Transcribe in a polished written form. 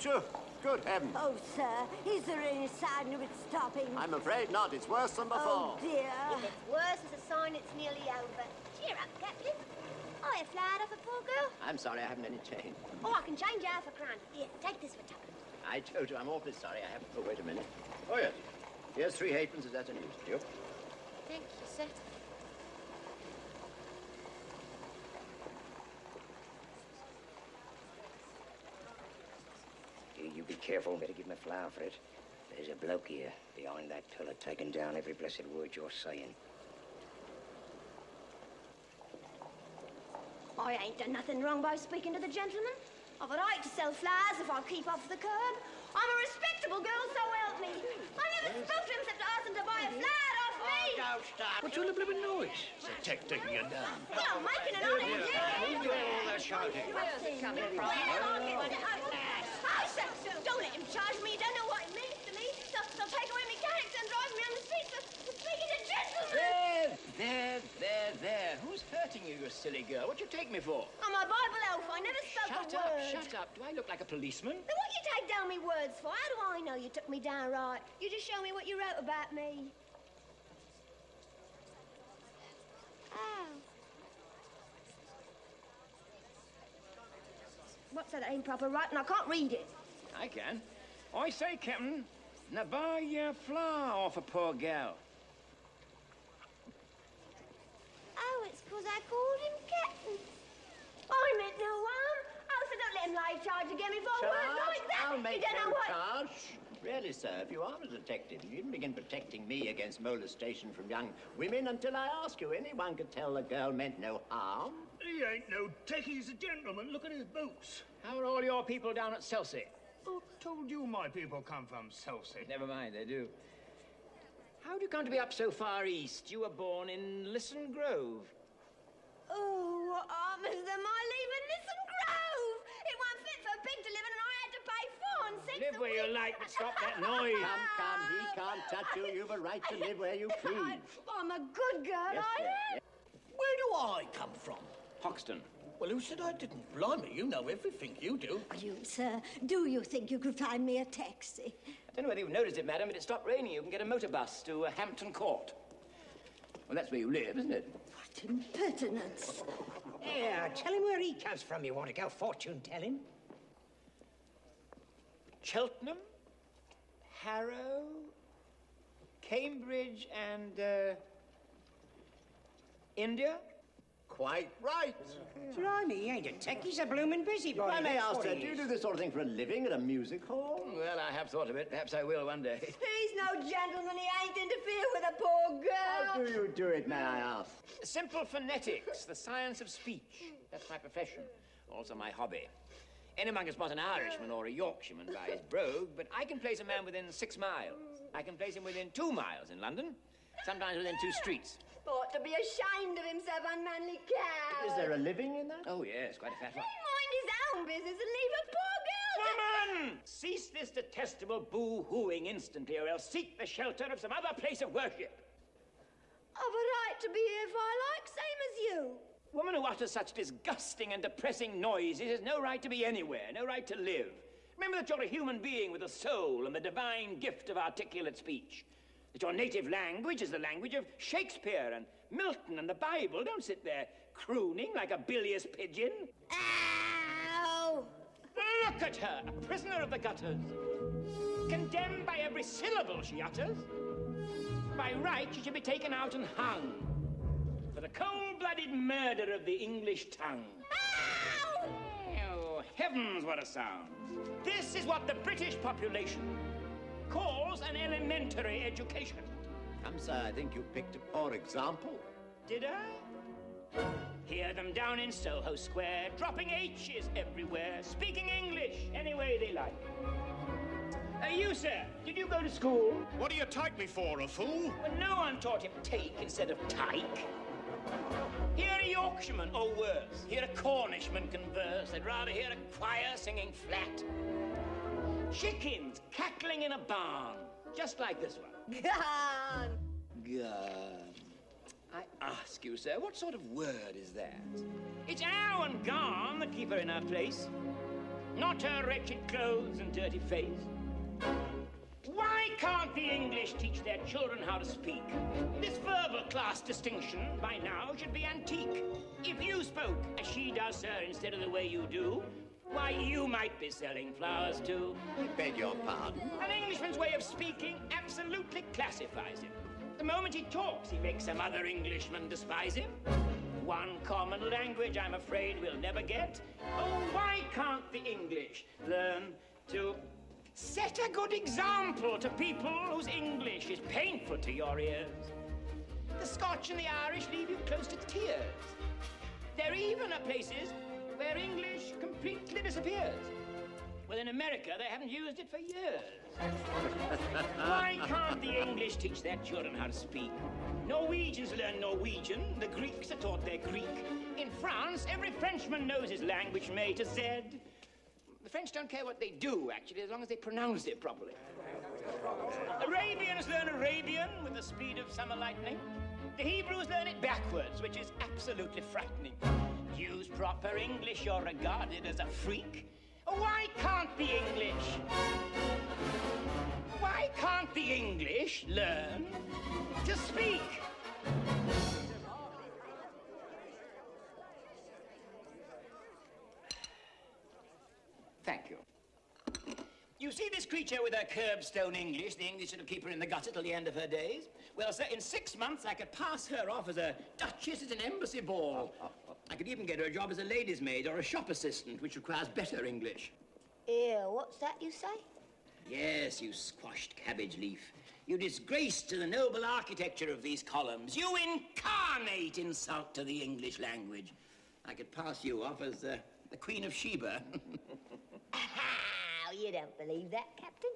Phew, good heavens. Oh, sir, is there any sign of it stopping? I'm afraid not. It's worse than before. Oh, dear. If it's worse, it's a sign it's nearly over. Cheer up, Captain. I flat off a poor girl. I'm sorry, I haven't any change. Oh, I can change half a crown. Here, take this for tuppence. I told you, I'm awfully sorry. I haven't... Oh, wait a minute. Oh, yes. Here's 3 halfpence, if that's any use to you. Thank you, sir. You be careful. Better give him a flower for it. There's a bloke here behind that pillar taking down every blessed word you're saying. I ain't done nothing wrong by speaking to the gentleman. I've a right to sell flowers if I keep off the curb. I'm a respectable girl, so help me. I never spoke to him except to ask him to buy a flower off me. Oh, don't start. What's all the blooming noise? It's the tech taking you down. Well, I'm making an honest Who's doing all that shouting? Where's it coming from? Don't let him charge me. You don't know what it means to me. They'll take away my character and drive me on the streets for speaking to gentlemen. There. Who's hurting you, you silly girl? What you take me for? I'm a Bible elf. I never spoke a word. Shut up. Do I look like a policeman? Then what you take down me words for? How do I know you took me down right? You just show me what you wrote about me. Oh. What's that ain't proper writing? I can't read it. I can. I say, Captain, now buy your flower off a poor gal. Oh, it's 'cause I called him Captain. I meant no harm. Oh, so don't let him lie charge to get me for a word like that. I'll make you don't know no what... charge. Really, sir, if you are a detective, you needn't begin protecting me against molestation from young women until I ask you. Anyone could tell the girl meant no harm. He ain't no techie, he's a gentleman. Look at his boots. How are all your people down at Chelsea? Who told you my people come from Chelsea? Never mind, they do. How do you come to be up so far east? You were born in Lisson Grove. Oh, what harm is there my leaving Lisson Grove? It wasn't fit for a pig to live in and I had to pay 4 and 6 Live where you like, but stop that noise. Come, he can't touch you. You've a right to live where you please. I'm a good girl, Yes, I sir. am. Yes. Where do I come from? Hoxton. Well, who said I didn't? Blimey, you know everything, you do. You, sir, do you think you could find me a taxi? I don't know whether you've noticed it, madam, but it stopped raining. You can get a motor bus to Hampton Court. Well, that's where you live, isn't it? What impertinence. Yeah, tell him where he comes from. You want to go fortune-telling? Cheltenham, Harrow, Cambridge, and, India? Quite right. Blimey, he ain't a tech. He's a blooming busybody. If I may That's ask, what sir, he do you is. do this sort of thing for a living at a music hall? Well, I have thought of it. Perhaps I will one day. He's no gentleman. He ain't interfere with a poor How girl. do you do it, may I ask? Simple phonetics, the science of speech. That's my profession. Also my hobby. Anyone can spot an Irishman or a Yorkshireman by his brogue, but I can place a man within 6 miles. I can place him within 2 miles in London, sometimes within 2 streets. Ought to be ashamed of himself, unmanly cow. Is there a living in that? Oh, yes, quite a fat one. Mind his own business and leave a poor girl to... Woman! Cease this detestable boo-hooing instantly, or else seek the shelter of some other place of worship. I've a right to be here if I like, same as you. Woman who utters such disgusting and depressing noises has no right to be anywhere, no right to live. Remember that you're a human being with a soul and the divine gift of articulate speech. That your native language is the language of Shakespeare and Milton and the Bible. Don't sit there crooning like a bilious pigeon. Ow! Look at her, a prisoner of the gutters. Condemned by every syllable she utters. By right, she should be taken out and hung. For the cold-blooded murder of the English tongue. Oh, heavens, what a sound. This is what the British population calls an elementary education. Come, sir, I think you picked a poor example. Did I? Hear them down in Soho Square, dropping H's everywhere, speaking English any way they like. You, sir, did you go to school? What do you take me for, a fool? Well, no one taught him take instead of tyke. Hear a Yorkshireman, or worse, hear a Cornishman converse. They'd rather hear a choir singing flat. Chickens cackling in a barn, just like this one. Gone. Gone. I ask you, sir, what sort of word is that? It's ow and gone that keep her in her place. Not despite her wretched clothes and dirty face. Why can't the English teach their children how to speak? This verbal class distinction, by now, should be antique. If you spoke as she does, sir, instead of the way you do, why, you might be selling flowers, too. I beg your pardon. An Englishman's way of speaking absolutely classifies him. The moment he talks, he makes some other Englishman despise him. One common language, I'm afraid, we'll never get. Oh, why can't the English learn to set a good example to people whose English is painful to your ears? The Scotch and the Irish leave you close to tears. There even are places where English completely disappears. Well, in America, they haven't used it for years. Why can't the English teach their children how to speak? Norwegians learn Norwegian. The Greeks are taught their Greek. In France, every Frenchman knows his language from A to Z. The French don't care what they do, actually, as long as they pronounce it properly. Arabians learn Arabian with the speed of summer lightning. The Hebrews learn it backwards, which is absolutely frightening. Use proper English, you're regarded as a freak. Why can't the English? Why can't the English learn to speak? Thank you. You see this creature with her curbstone English, the English that'll keep her in the gutter till the end of her days? Well, sir, in 6 months I could pass her off as a duchess at an embassy ball. I could even get her a job as a lady's maid or a shop assistant, which requires better English. Ew, what's that you say? Yes, you squashed cabbage leaf. You disgrace to the noble architecture of these columns. You incarnate insult to the English language. I could pass you off as the Queen of Sheba. Oh, you don't believe that, Captain?